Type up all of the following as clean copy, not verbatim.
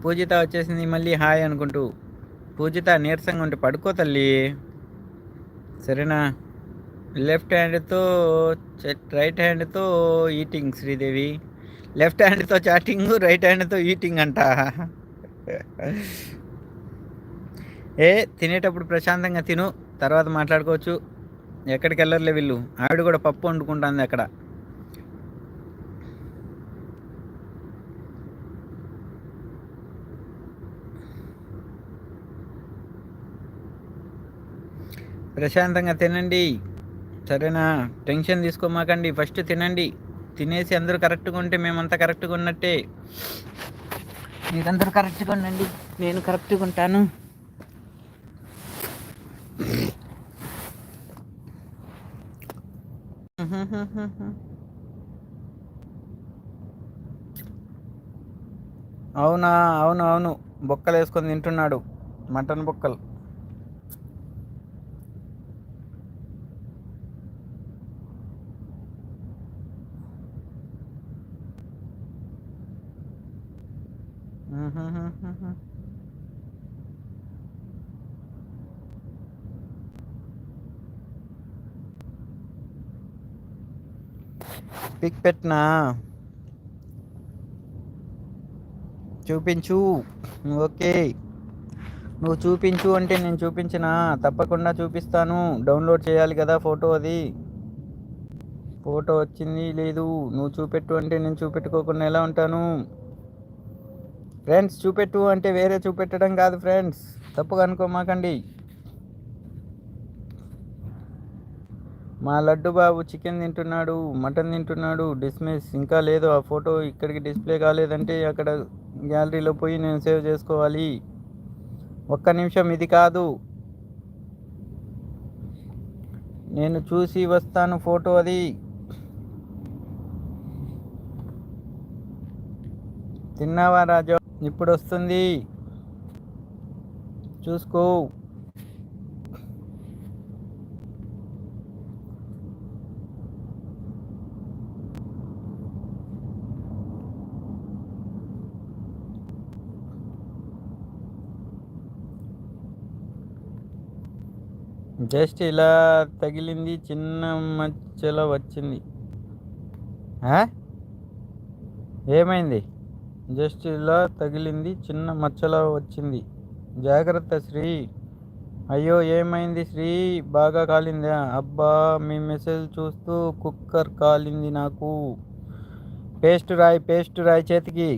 పూజిత వచ్చేసింది మళ్ళీ హాయ్ అనుకుంటూ. పూజిత నీరసంగా ఉంటే పడుకో తల్లి, సరేనా? లెఫ్ట్ హ్యాండ్తో రైట్ హ్యాండ్తో ఈటింగ్ శ్రీదేవి. లెఫ్ట్ హ్యాండ్తో చాటింగ్, రైట్ హ్యాండ్తో ఈటింగ్ అంట. తినేటప్పుడు ప్రశాంతంగా తిను, తర్వాత మాట్లాడుకోవచ్చు. ఎక్కడికి వెళ్ళర్లే వీళ్ళు. ఆవిడ కూడా పప్పు వండుకుంటుంది అక్కడ. ప్రశాంతంగా తినండి, సరేనా? టెన్షన్ తీసుకోమాకండి, ఫస్ట్ తినండి. తినేసి అందరూ కరెక్ట్గా ఉంటే మేమంతా కరెక్ట్గా ఉన్నట్టే. మీరందరూ కరెక్ట్గా ఉండండి, నేను కరెక్ట్గా ఉంటాను. అవునా? అవును, బొక్కలు వేసుకొని తింటున్నాడు, మటన్ బొక్కలు. పిక్ పెట్టినా, చూపించు. ఓకే, నువ్వు చూపించు అంటే నేను చూపించినా, తప్పకుండా చూపిస్తాను. డౌన్లోడ్ చేయాలి కదా ఫోటో. అది ఫోటో వచ్చింది లేదు, నువ్వు చూపెట్టు అంటే నేను చూపెట్టుకోకుండా ఎలా ఉంటాను? ఫ్రెండ్స్, చూపెట్టు అంటే వేరే చూపెట్టడం కాదు ఫ్రెండ్స్, తప్పుగా అనుకోమాకండి. మా లడ్డు బాబు చికెన్ తింటున్నాడు, మటన్ తింటున్నాడు. డిస్మిస్ ఇంకా లేదు. ఆ ఫోటో ఇక్కడికి డిస్ప్లే కాలేదంటే అక్కడ గ్యాలరీలో పోయి నేను సేవ్ చేసుకోవాలి. ఒక్క నిమిషం, ఇది కాదు, నేను చూసి వస్తాను ఫోటో. అది తిన్నావా రాజా? ఇప్పుడు వస్తుంది, చూసుకో. జస్ట్ ఇలా తగిలింది, చిన్న మచ్చలో వచ్చింది. ఏమైంది? జస్ట్ ఇలా తగిలింది, చిన్న మచ్చలో వచ్చింది. జాగ్రత్త శ్రీ. అయ్యో, ఏమైంది శ్రీ? బాగా కాలిందా? అబ్బా, మీ మెసేజ్ చూస్తూ కుక్కర్ కాలింది నాకు. పేస్ట్ రాయి చేతికి.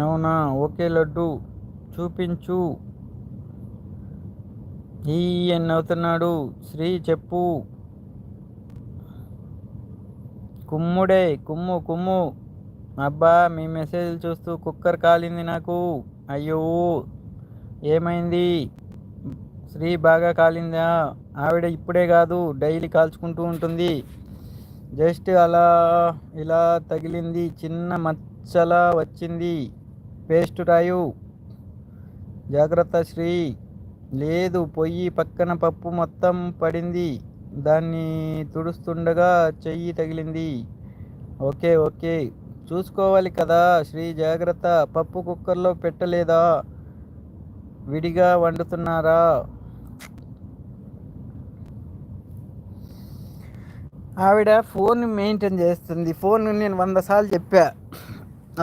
అవునా? ఓకే లడ్డు, చూపించు. ఈ అవుతున్నాడు. శ్రీ చెప్పు. కుమ్ముడే, కుమ్ము. అబ్బా, మీ మెసేజ్ చూస్తూ కుక్కర్ కాలింది నాకు. అయ్యో, ఏమైంది? శ్రీ బాగా కాలిందా? ఆవిడ ఇప్పుడే కాదు, డైలీ కాల్చుకుంటూ ఉంటుంది. జస్ట్ అలా ఇలా తగిలింది, చిన్న మచ్చలా వచ్చింది. పేస్ట్ రాయు. జాగ్రత్త శ్రీ. లేదు, పొయ్యి పక్కన పప్పు మొత్తం పడింది, దాన్ని తుడుస్తుండగా చెయ్యి తగిలింది. ఓకే, చూసుకోవాలి కదా శ్రీ, జాగ్రత్త. పప్పు కుక్కర్లో పెట్టలేదా? విడిగా వండుతున్నారా? ఆవిడ ఫోన్ మెయింటైన్ చేస్తుంది. ఫోన్ నేను 100 సార్లు చెప్పా,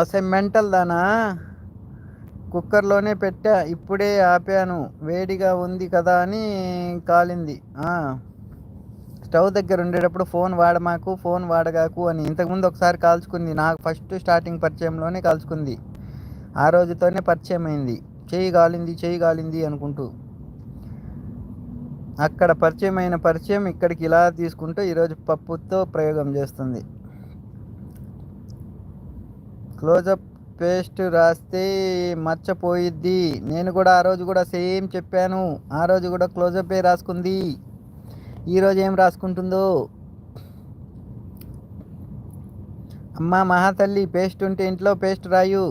అసలు మెంటల్ దానా. కుక్కర్లోనే పెట్టా, ఇప్పుడే ఆపాను, వేడిగా ఉంది కదా అని కాలింది. స్టవ్ దగ్గర ఉండేటప్పుడు ఫోన్ వాడగాకు అని ఇంతకుముందు ఒకసారి కాల్చుకుంది. నాకు ఫస్ట్ స్టార్టింగ్ పరిచయంలోనే కాల్చుకుంది. ఆ రోజుతోనే పరిచయం అయింది. చెయ్యి కాలింది అనుకుంటూ. అక్కడ పరిచయం ఇక్కడికి ఇలా తీసుకుంటూ ఈరోజు పప్పుతో ప్రయోగం చేస్తుంది. క్లోజప్ పేస్ట్ రాస్తే మర్చిపోయిద్ది. నేను కూడా ఆ రోజు కూడా సేమ్ చెప్పాను. ఆ రోజు కూడా క్లోజపే రాసుకుంది. ఈరోజు ఏం రాసుకుంటుందో. అమ్మా మహాతల్లి, పేస్ట్ ఉంటే ఇంట్లో పేస్ట్ రాయు.